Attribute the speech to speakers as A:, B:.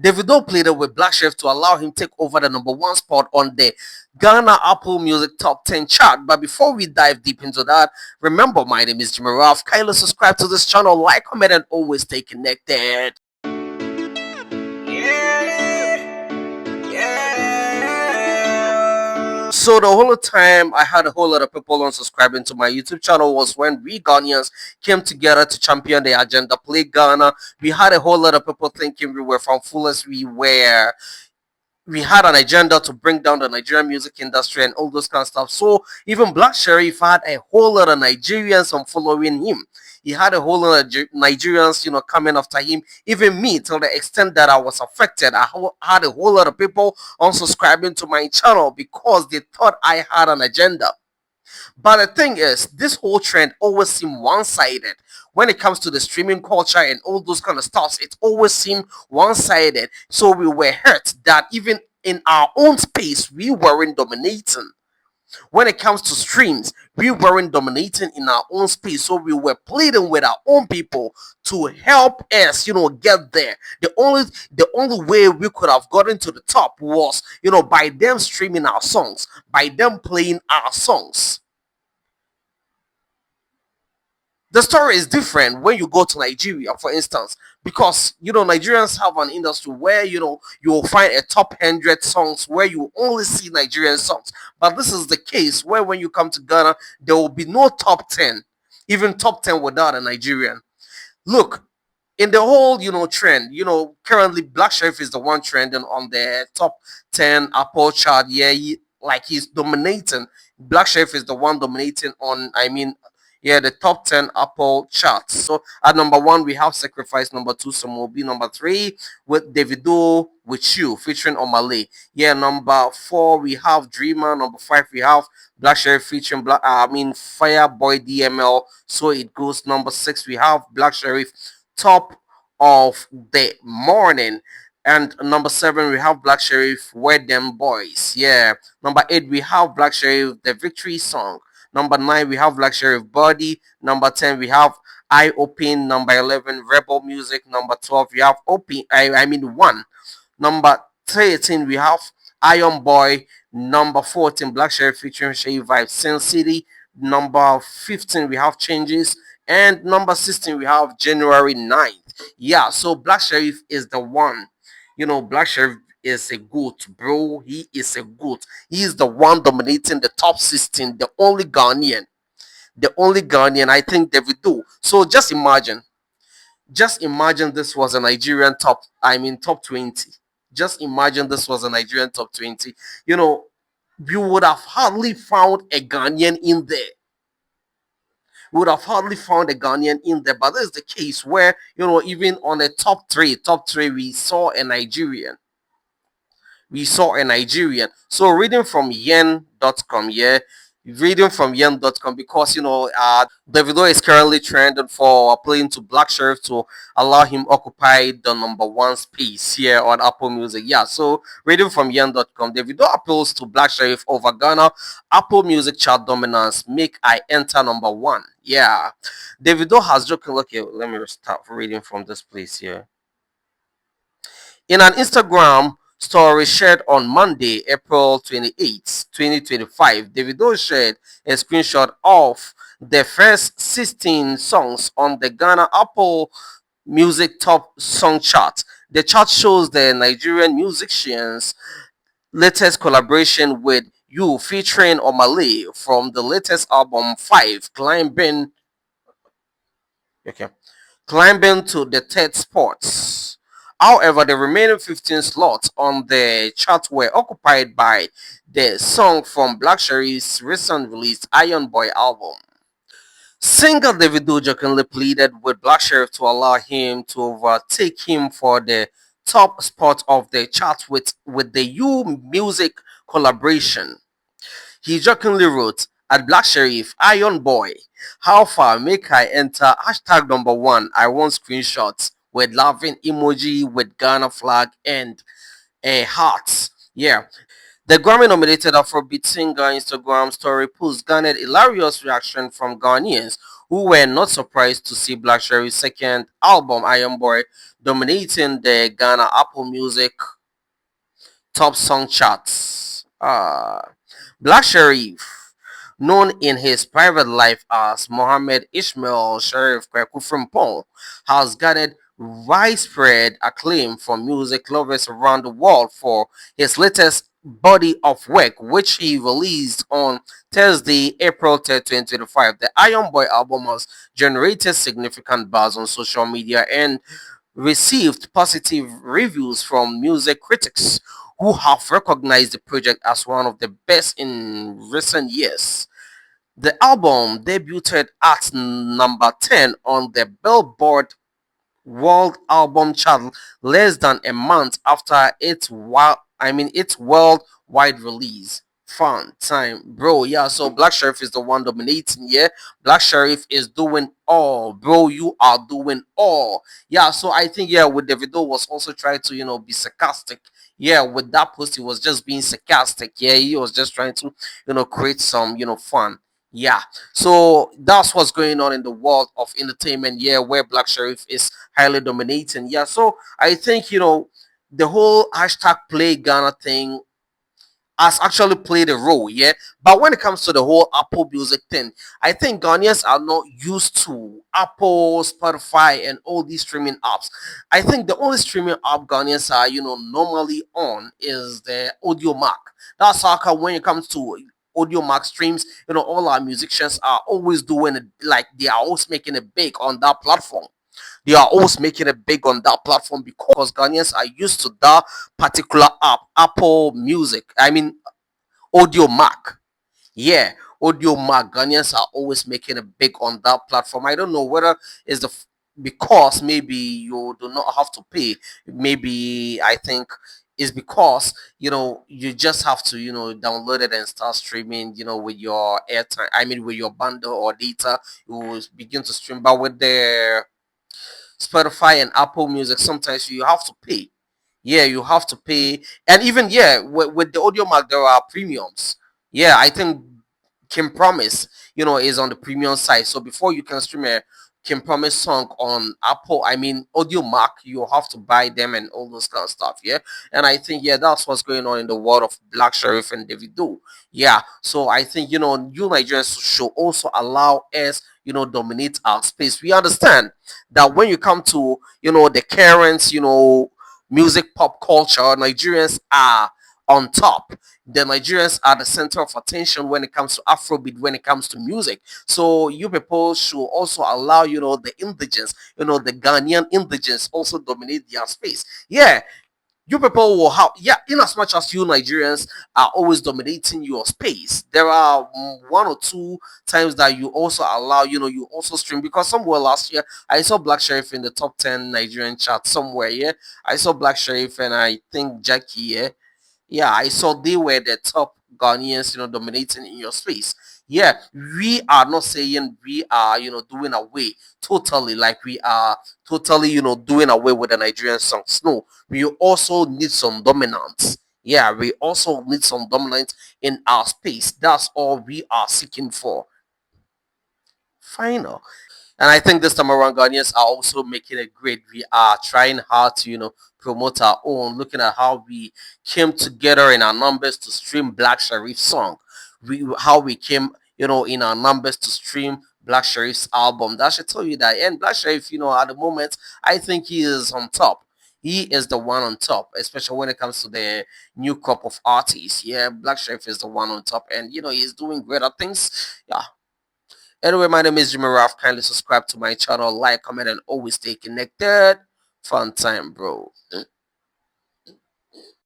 A: Davido pleaded with Black Chef to allow him take over the number one spot on the Ghana Apple Music Top 10 chart. But before we dive deep into that, remember my name is Jimmy Ralph. Kindly subscribe to this channel, like, comment, and always stay connected. So the whole time I had a whole lot of people unsubscribing to my YouTube channel was when we Ghanaians came together to champion the agenda, play Ghana. We had a whole lot of people thinking we were from fullest. We had an agenda to bring down the Nigerian music industry and all those kind of stuff. So even Black Sheriff had a whole lot of Nigerians following him. He had a whole lot of Nigerians, coming after him. Even me, till the extent that I was affected. I had a whole lot of people unsubscribing to my channel because they thought I had an agenda. But the thing is, this whole trend always seemed one-sided. When it comes to the streaming culture and all those kind of stuff, it always seemed one-sided. So we were hurt that even in our own space, we weren't dominating. When it comes to streams, we weren't dominating in our own space. So we were pleading with our own people to help us, get there. The only way we could have gotten to the top was, by them streaming our songs, by them playing our songs. The story is different when you go to Nigeria, for instance, because Nigerians have an industry where you will find a top 100 songs where you only see Nigerian songs. But this is the case where when you come to Ghana, there will be no top 10, even top 10 without a Nigerian. Look, in the whole trend, currently Black Sheriff is the one trending on the top 10 Apple chart. Yeah, he's dominating. Black Sheriff is the one dominating on, yeah, the top 10 Apple charts. So at number one, we have Sacrifice. Number two, Samobi. Number three, with Davido with You featuring Omale. Yeah, number four, we have Dreamer. Number five, we have Black Sheriff featuring Fireboy DML. So it goes. Number six, we have Black Sheriff, Top of the Morning. And number seven, we have Black Sheriff, Where Them Boys. Yeah. Number eight, we have Black Sheriff, The Victory Song. Number 9, we have Black Sheriff Body. Number 10, we have Eye Open. Number 11, Rebel Music. Number 12, we have One. Number 13, we have Iron Boy. Number 14, Black Sheriff featuring Shay Vibe, Sin City. Number 15, we have Changes. And number 16, we have January 9th. Yeah, so Black Sheriff is the one. Black Sheriff is a goat, bro. He is a goat. He is the one dominating the top 16, the only Ghanaian. The only Ghanaian, I think Davido. So just imagine this was a Nigerian top 20. Just imagine this was a Nigerian top 20. You would have hardly found a Ghanaian in there. Would have hardly found a Ghanaian in there, but this is the case where even on the top three, we saw a Nigerian. So reading from yen.com, yeah, reading from yen.com because Davido is currently trending for appealing to Black Sheriff to allow him occupy the number one space here on Apple Music. Yeah, so reading from yen.com, Davido appeals to Black Sheriff over Ghana Apple Music chart dominance, make I enter number one. Yeah, Davido has joked. Okay, let me start reading from this place here. In an Instagram story shared on Monday, April 28, 2025, Davido shared a screenshot of the first 16 songs on the Ghana Apple Music Top Song Chart. The chart shows the Nigerian musician's latest collaboration with You featuring Omale from the latest album 5, okay, climbing to the third spot. However, the remaining 15 slots on the chart were occupied by the song from Black Sheriff's recent released Iron Boy album. Singer Davido jokingly pleaded with Black Sheriff to allow him to overtake him for the top spot of the chart with the U Music collaboration. He jokingly wrote, at Black Sheriff, Iron Boy, how far make I enter hashtag number one? I want screenshots with laughing emoji with Ghana flag and a heart. Yeah. The Grammy nominated Afrobeat singer Instagram story post garnered hilarious reaction from Ghanaians who were not surprised to see Black Sherry's second album, Iron Boy, dominating the Ghana Apple Music top song charts. Black Sharif, known in his private life as Mohammed Ishmael Sharif Kweku Frimpong, has garnered widespread acclaim from music lovers around the world for his latest body of work, which he released on Thursday, April 3rd, 2025. The Iron Boy album has generated significant buzz on social media and received positive reviews from music critics who have recognized the project as one of the best in recent years. The album debuted at number 10 on the Billboard World Album Chart less than a month after its worldwide release. Fun time, bro. Yeah, so Black Sheriff is the one dominating. Yeah, Black Sheriff is doing all, bro. You are doing all. Yeah, so I think yeah, with Davido was also trying to be sarcastic. Yeah, with that post, he was just being sarcastic. Yeah, he was just trying to create some fun. Yeah, so that's what's going on in the world of entertainment. Yeah, where Black Sheriff is highly dominating. Yeah, so I think the whole hashtag play Ghana thing has actually played a role, yeah. But when it comes to the whole Apple Music thing, I think Ghanaians are not used to Apple, Spotify, and all these streaming apps. I think the only streaming app Ghanaians are, normally on is the Audio Mac. That's how come when it comes to Audio Mac streams, all our musicians are always doing it like they are always making it big on that platform. They are always making it big on that platform because Ghanaians are used to that particular app, Apple Music. I mean, Audio Mac. Yeah, Audio Mac. Ghanaians are always making it big on that platform. I don't know whether it's because maybe you do not have to pay. Maybe I think it's because you just have to download it and start streaming. With your airtime. I mean, with your bundle or data, you will begin to stream. But with the Spotify and Apple Music, sometimes you have to pay. Yeah, you have to pay, and even yeah, with the Audio Mac there are premiums. Yeah, I think Kim Promise, is on the premium side. So before you can stream a Kim Promise song on Apple, I mean Audio Mac, you have to buy them and all those kind of stuff. Yeah, and I think yeah, that's what's going on in the world of Black Sheriff and Davido. Yeah, so I think you Nigerians should also allow us dominate our space. We understand that when you come to the current music pop culture, Nigerians are on top. The Nigerians are the center of attention when it comes to Afrobeat, when it comes to music. So you people should also allow the indigens, the Ghanaian indigens also dominate their space. Yeah, you people will have, yeah, in as much as you Nigerians are always dominating your space, there are one or two times that you also allow, you also stream, because somewhere last year I saw Black Sheriff in the top 10 Nigerian chart somewhere. Yeah, I saw Black Sheriff and I think Jackie. Yeah, I saw they were the top Ghanaians, dominating in your space. Yeah, we are not saying we are, doing away totally, like we are totally, doing away with the Nigerian songs. No, we also need some dominance. Yeah, we also need some dominance in our space. That's all we are seeking for. Final. And I think this time around, Ghanaians are also making it great. We are trying hard to, promote our own, looking at how we came together in our numbers to stream Black Sharif's song. How we came, in our numbers to stream Black Sharif's album. That should tell you that. And Black Sharif, at the moment, I think he is on top. He is the one on top, especially when it comes to the new crop of artists. Yeah, Black Sharif is the one on top, and he's doing greater things. Yeah, anyway, my name is Jimmy Ralph. Kindly subscribe to my channel, like, comment, and always stay connected. Fun time, bro.